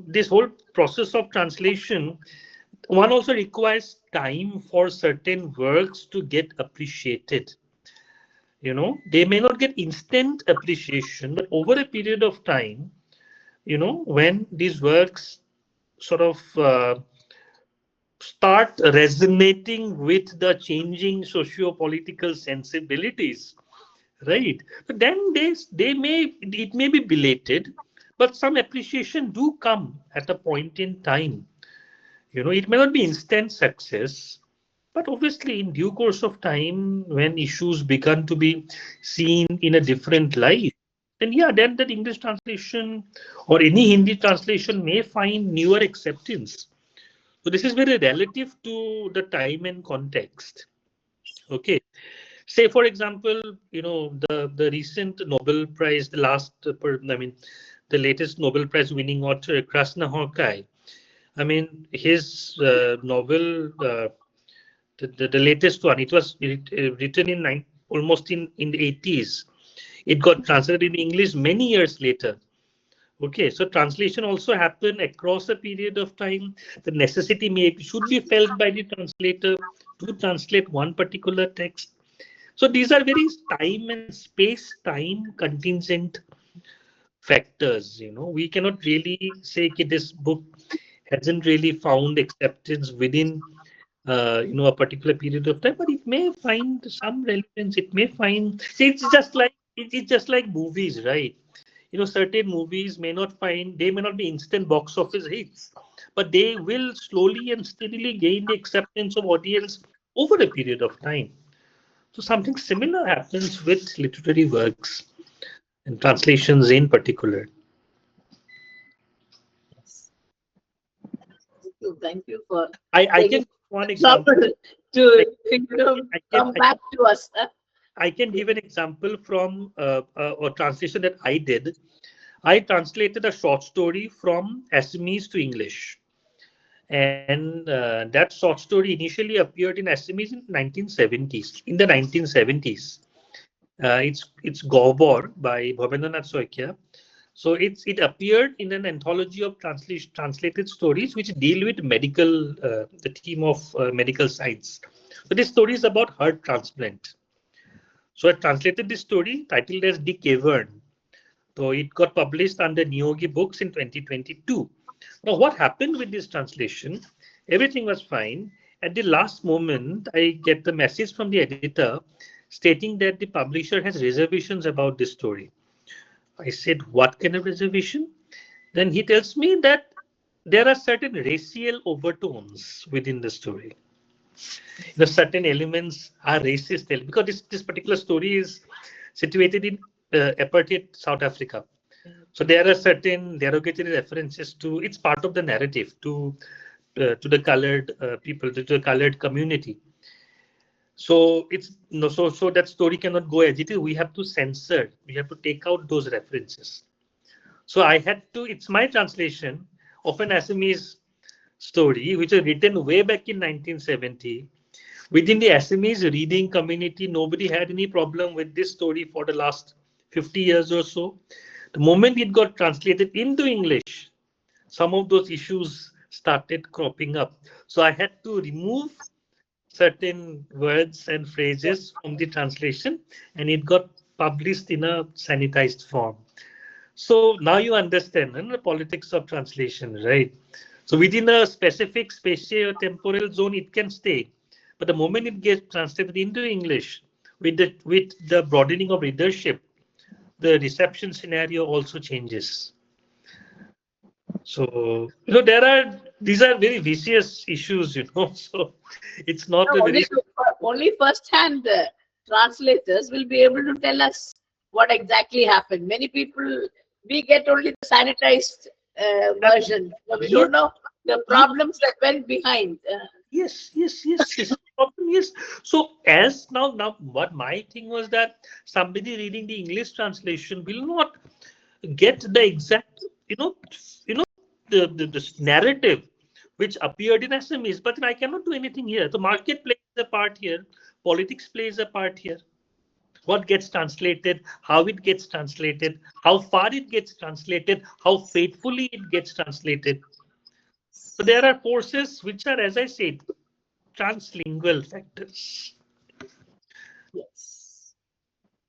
this whole process of translation, one also requires time for certain works to get appreciated. They may not get instant appreciation, but over a period of time, when these works sort of start resonating with the changing socio-political sensibilities, right? But then it may be belated, but some appreciation do come at a point in time. It may not be instant success, but obviously in due course of time, when issues begun to be seen in a different light, then yeah, then that English translation or any Hindi translation may find newer acceptance. So this is very relative to the time and context. Okay. Say, for example, the recent Nobel Prize, the latest Nobel Prize winning author, Krasznahorkai. I mean, his novel, the latest one, it was written in almost in the 80s. It got translated in English many years later. Okay, so translation also happened across a period of time. The necessity should be felt by the translator to translate one particular text. So these are very time and space-time contingent factors. We cannot really say that this book hasn't really found acceptance within a particular period of time, but it may find some relevance. It may find. See, it's just like movies, right? Certain movies may not be instant box office hits, but they will slowly and steadily gain the acceptance of audience over a period of time. So something similar happens with literary works and translations in particular. Thank you for I can one example to come back to us. I can give an example from a translation that I did. I translated a short story from Assamese to English. And that short story initially appeared in Assamese in the 1970s. It's Gobor by Bhavendranath Soikia. So it appeared in an anthology of translated stories which deal with the theme of medical science. So this story is about heart transplant. So I translated this story titled as The Cavern. So it got published under Neogi Books in 2022. Now, what happened with this translation? Everything was fine. At the last moment, I get the message from the editor stating that the publisher has reservations about this story. I said, what kind of reservation? Then he tells me that there are certain racial overtones within the story. Certain elements are racist because this particular story is situated in apartheid South Africa. So there are certain derogatory references to, it's part of the narrative to the colored people, to the colored community. So so that story cannot go as it is. We have to censor. We have to take out those references. So I had to. It's my translation of an Assamese story, which was written way back in 1970. Within the Assamese reading community, nobody had any problem with this story for the last 50 years or so. The moment it got translated into English, some of those issues started cropping up. So I had to remove certain words and phrases from the translation, and it got published in a sanitized form. So now you understand the politics of translation, right? So within a specific spatio-temporal zone, it can stay. But the moment it gets translated into English, with the broadening of readership, the reception scenario also changes. So these are very vicious issues, So it's not only first-hand translators will be able to tell us what exactly happened. Many people, we get only the sanitized version. So we don't know the problems that went behind. Yes. Yes. So as now what my thing was that somebody reading the English translation will not get the exact, the narrative which appeared in Assamese, but then I cannot do anything here. The market plays a part here. Politics plays a part here. What gets translated, how it gets translated, how far it gets translated, how faithfully it gets translated. So there are forces which are, as I said, translingual factors. Yes.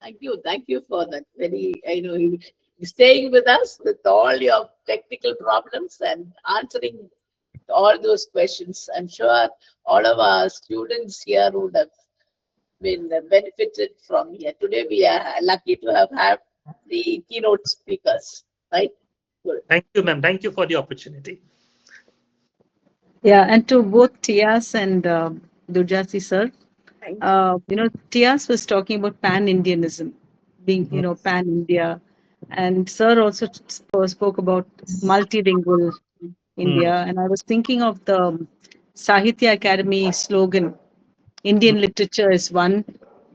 Thank you for that. Very, you staying with us with all your technical problems and answering all those questions. I'm sure all of our students here would have been benefited from here. Today we are lucky to have had the keynote speakers, right? Good. Thank you, ma'am. Thank you for the opportunity. Yeah, and to both Tias and Dhurjjati sir, Tias was talking about pan-Indianism, being, pan-India, and sir also spoke about multilingual India, and I was thinking of the Sahitya Academy slogan, Indian literature is one,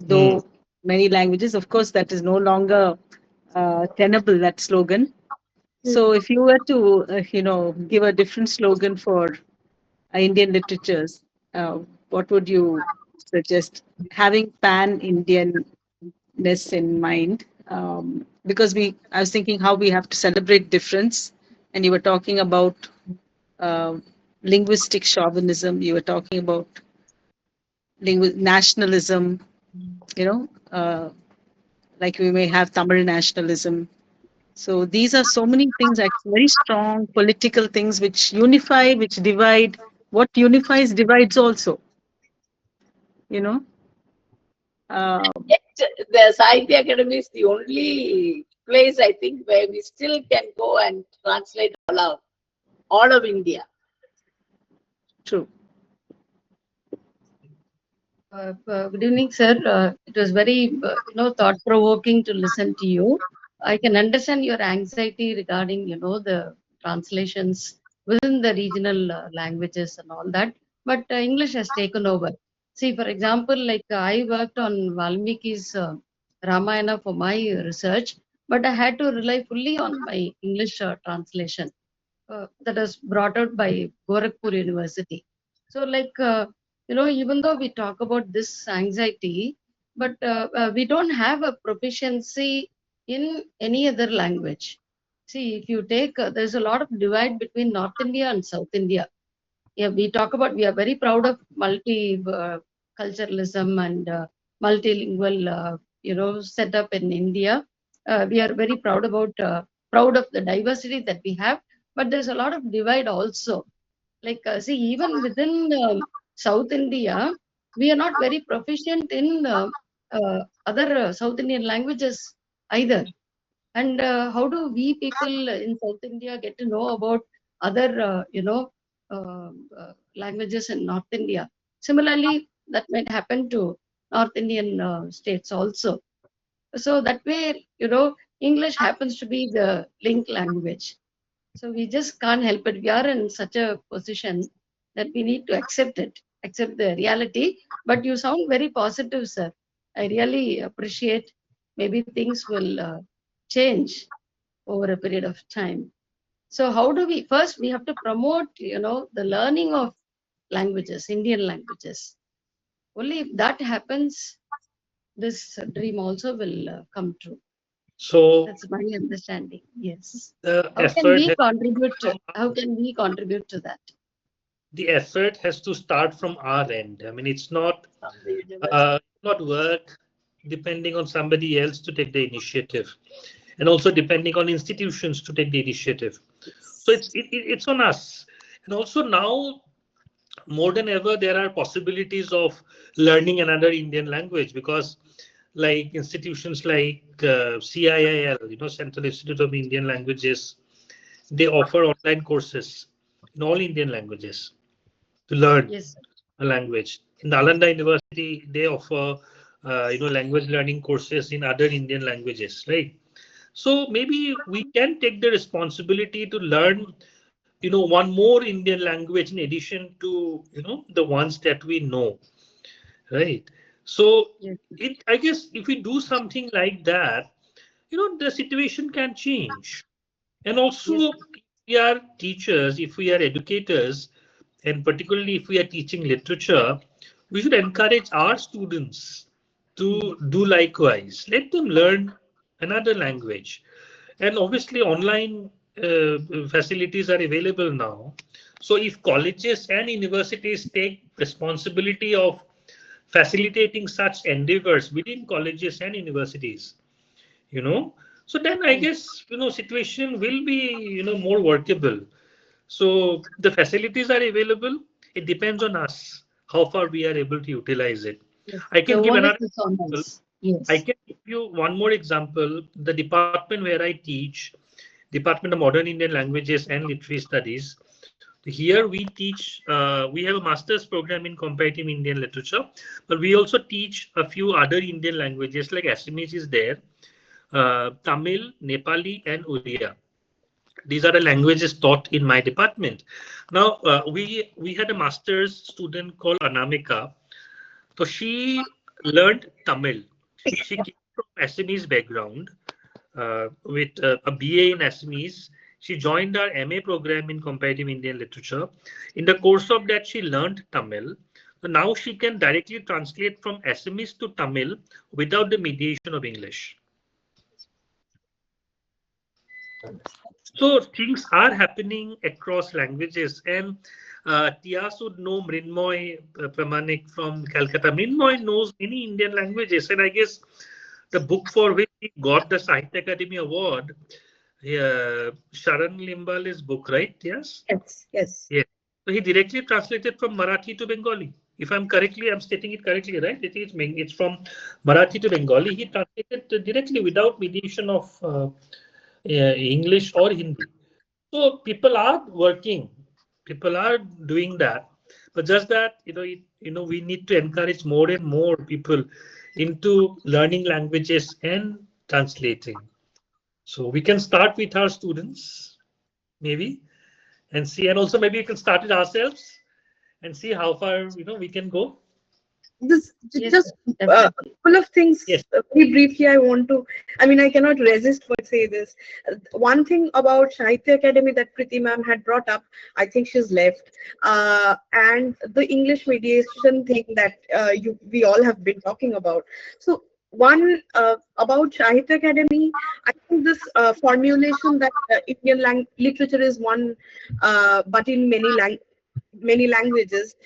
though many languages. Of course, that is no longer tenable, that slogan. So if you were to, give a different slogan for Indian literatures, what would you suggest? Having pan-Indianness in mind, because I was thinking how we have to celebrate difference, and you were talking about uh, linguistic chauvinism. You were talking about nationalism. Like we may have Tamil nationalism. So these are so many things, actually, very strong political things which unify, which divide. What unifies divides also, you know. Yet, the Sahitya Academy is the only place I think where we still can go and translate all of India. True. Good evening, sir. It was very, thought-provoking to listen to you. I can understand your anxiety regarding, the translations within the regional languages and all that. But English has taken over. See, for example, like I worked on Valmiki's Ramayana for my research, but I had to rely fully on my English translation that was brought out by Gorakhpur University. So, even though we talk about this anxiety, but we don't have a proficiency in any other language. See, if you take, there's a lot of divide between North India and South India. Yeah, we are very proud of multiculturalism and multilingual, setup in India. We are very proud of the diversity that we have, but there's a lot of divide also. Like, see, even within South India, we are not very proficient in other South Indian languages either. And how do we people in South India get to know about other, languages in North India? Similarly, that might happen to North Indian states also. So that way, English happens to be the link language. So we just can't help it. We are in such a position that we need to accept it, accept the reality. But you sound very positive, sir. I really appreciate. Maybe things will change over a period of time. So how do we, first we have to promote, the learning of languages, Indian languages. Only if that happens, this dream also will come true. So that's my understanding. Yes. The How can we contribute to? How can we contribute to that? The effort has to start from our end. I mean, it's not work depending on somebody else to take the initiative, and also depending on institutions to take the initiative. So it's on us, and also now more than ever there are possibilities of learning another Indian language, because like institutions like CIIL, Central Institute of Indian Languages, they offer online courses in all Indian languages to learn a language. In Nalanda University, they offer language learning courses in other Indian languages, right? So maybe we can take the responsibility to learn one more Indian language in addition to the ones that we know, right? So I guess if we do something like that, the situation can change. And also, if we are teachers, if we are educators, and particularly if we are teaching literature, we should encourage our students to do likewise. Let them learn another language. And obviously online facilities are available now. So if colleges and universities take responsibility of facilitating such endeavors within colleges and universities, so then I guess, situation will be, more workable. So the facilities are available. It depends on us how far we are able to utilize it. Yes. I can The give onus another is on example. us. Yes. I can give you one more example. The department where I teach, Department of Modern Indian Languages and Literary Studies. Here we teach, we have a master's program in comparative Indian literature, but we also teach a few other Indian languages like Assamese is there, Tamil, Nepali, and Oriya. These are the languages taught in my department. Now, we had a master's student called Anamika. So she learned Tamil. She came from Assamese background with a BA in Assamese. She joined our MA program in comparative Indian literature. In the course of that, she learned Tamil. So now she can directly translate from Assamese to Tamil without the mediation of English. So things are happening across languages, and Tia should know Mrinmoy Pramanik from Calcutta. Mrinmoy knows many Indian languages, and I guess the book for which he got the Sahitya Academy Award, Sharan Limbale's book, right? Yes? Yes, yes. Yes. So he directly translated from Marathi to Bengali. If I'm stating it correctly, right? It's from Marathi to Bengali. He translated directly without mediation of English or Hindi. So people are working, people are doing that, but just that we need to encourage more and more people into learning languages and translating. So we can start with our students, maybe, and see, and also maybe we can start it ourselves and see how far we can go. This Yes, just full of things. Yes. Very briefly, I cannot resist but say this. One thing about Sahitya Academy that Priti ma'am had brought up, I think she's left, and the English mediation thing that we all have been talking about. So one about Sahitya Academy, I think this formulation that Indian literature is one, but in many languages.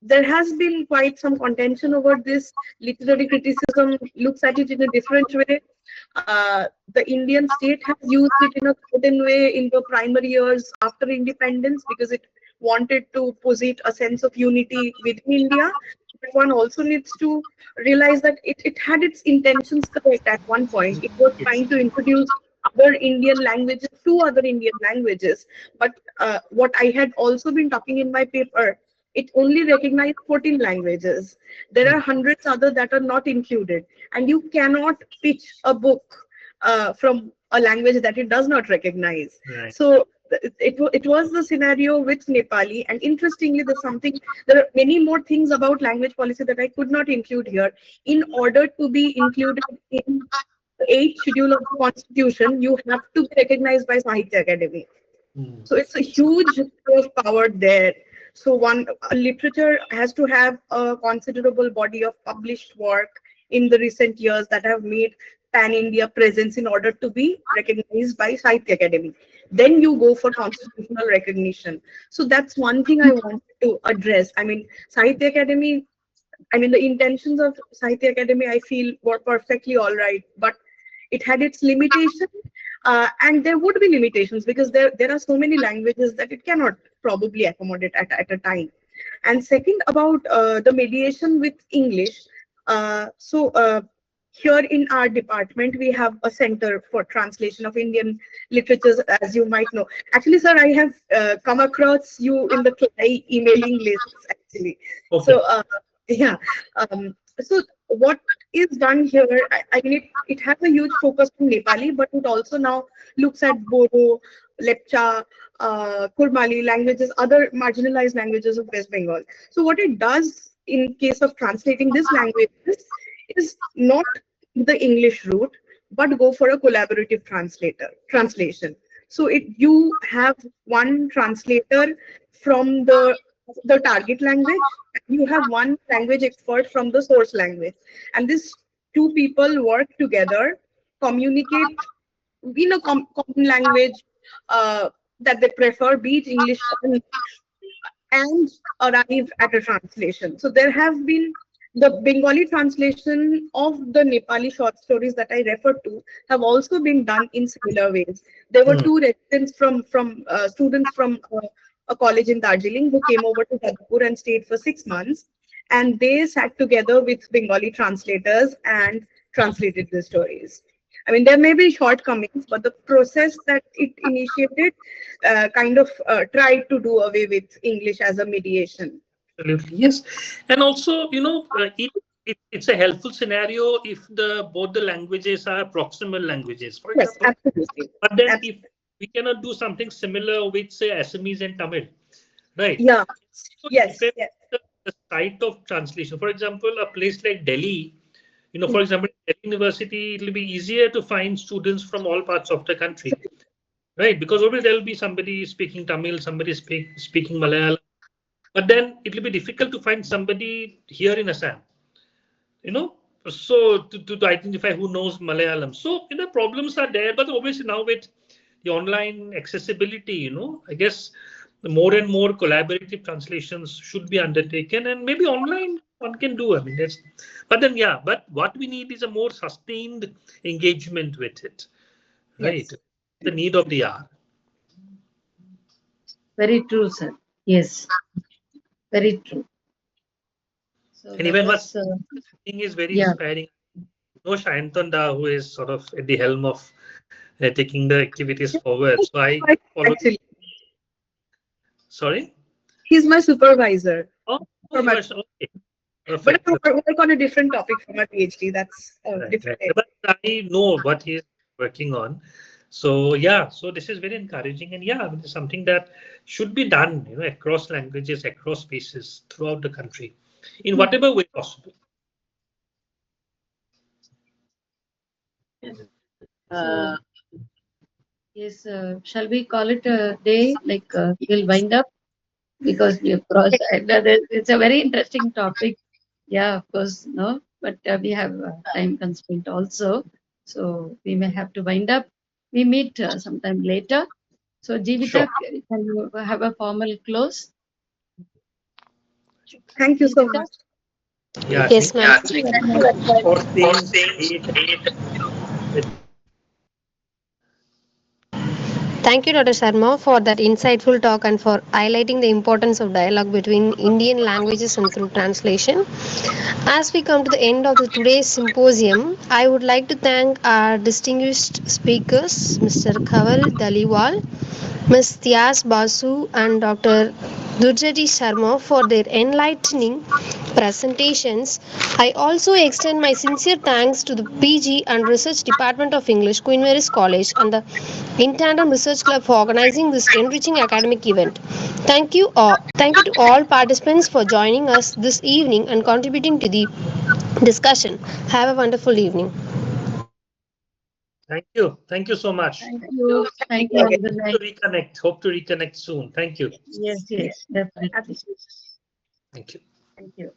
There has been quite some contention over this. Literary criticism looks at it in a different way. The Indian state has used it in a certain way in the primary years after independence because it wanted to posit a sense of unity within India. But one also needs to realize that it had its intentions correct at one point. It was trying to introduce other Indian languages to other Indian languages. But what I had also been talking in my paper, it only recognized 14 languages. There are hundreds other that are not included, and you cannot pitch a book from a language that it does not recognize. Right. So it was the scenario with Nepali, and interestingly, there are many more things about language policy that I could not include here. In order to be included in the 8th schedule of the Constitution, you have to be recognized by Sahitya Academy. So it's a huge show of power there. So literature has to have a considerable body of published work in the recent years that have made pan-India presence in order to be recognized by Sahitya Academy. Then you go for constitutional recognition. So that's one thing I wanted to address. Sahitya Academy, the intentions of Sahitya Academy, I feel were perfectly all right, but it had its limitations. And there would be limitations because there are so many languages that it cannot probably accommodate at a time. And second, about the mediation with English. Here in our department, we have a center for translation of Indian literatures, as you might know. Actually, sir, I have come across you in the CLI emailing lists, actually. Okay. So, yeah. So what is done here, it has a huge focus on Nepali, but it also now looks at Bodo, Lepcha, Kurmali languages, other marginalized languages of West Bengal. So what it does in case of translating this languages is not the English route, but go for a collaborative translation. So you have one translator from the target language, you have one language expert from the source language, and these two people work together, communicate in a common language, that they prefer, be it English or and arrive at a translation. So there have been the Bengali translation of the Nepali short stories that I referred to have also been done in similar ways. There were two residents from students from a college in Darjeeling who came over to Jadavpur and stayed for 6 months, and they sat together with Bengali translators and translated the stories. I mean, there may be shortcomings, but the process that it initiated kind of tried to do away with English as a mediation. Absolutely, yes. And also, it's a helpful scenario if both the languages are proximal languages, for Yes, example. absolutely. But then Absolutely. if we cannot do something similar with, say, Assamese and Tamil, right? Yeah. So Yes. depends Yes. the site of translation. For example, a place like Delhi, for example, Delhi University, it will be easier to find students from all parts of the country, right? Because always there will be somebody speaking Tamil, somebody speaking Malayalam, but then it will be difficult to find somebody here in Assam, so to identify who knows Malayalam. So, problems are there, but obviously now with the online accessibility, I guess the more and more collaborative translations should be undertaken, and maybe online one can do. I mean, but then, yeah, but what we need is a more sustained engagement with it, right? Yes. The need of the hour. Very true, sir. Yes, very true. So And that even what was, thing is very yeah. inspiring. Shayantonda, who is sort of at the helm of taking the activities forward. So I follow. Actually, Sorry? he's my supervisor. Oh, For you my, are okay. but Perfect. I work on a different topic for my PhD. That's Right, different. right. But I know what he's working on. So yeah, so this is very encouraging, and yeah, I mean, it's something that should be done, across languages, across spaces throughout the country, in whatever way possible. So, yes, shall we call it a day? Like we'll wind up because we have crossed. It's a very interesting topic. Yeah, of course, no, but we have time constraint also, so we may have to wind up. We meet sometime later. So, Jeevita, Sure. can you have a formal close? Thank you so Jeevita? much. Yeah, Yes, ma'am. for staying Thank you, Dr. Sharma, for that insightful talk and for highlighting the importance of dialogue between Indian languages and through translation. As we come to the end of today's symposium, I would like to thank our distinguished speakers, Mr. Kanwal Dhaliwal, Ms. Tyas Basu, and Dr. Dhurjjati Sarma for their enlightening presentations. I also extend my sincere thanks to the PG and Research Department of English, Queen Mary's College, and the In Tandem Research Club for organizing this enriching academic event. Thank you all. Thank you to all participants for joining us this evening and contributing to the discussion. Have a wonderful evening. Thank you. Thank you so much. Thank you. Thank you. Good night. Hope to reconnect soon. Thank you. Yes, yes, definitely. Thank you. Thank you.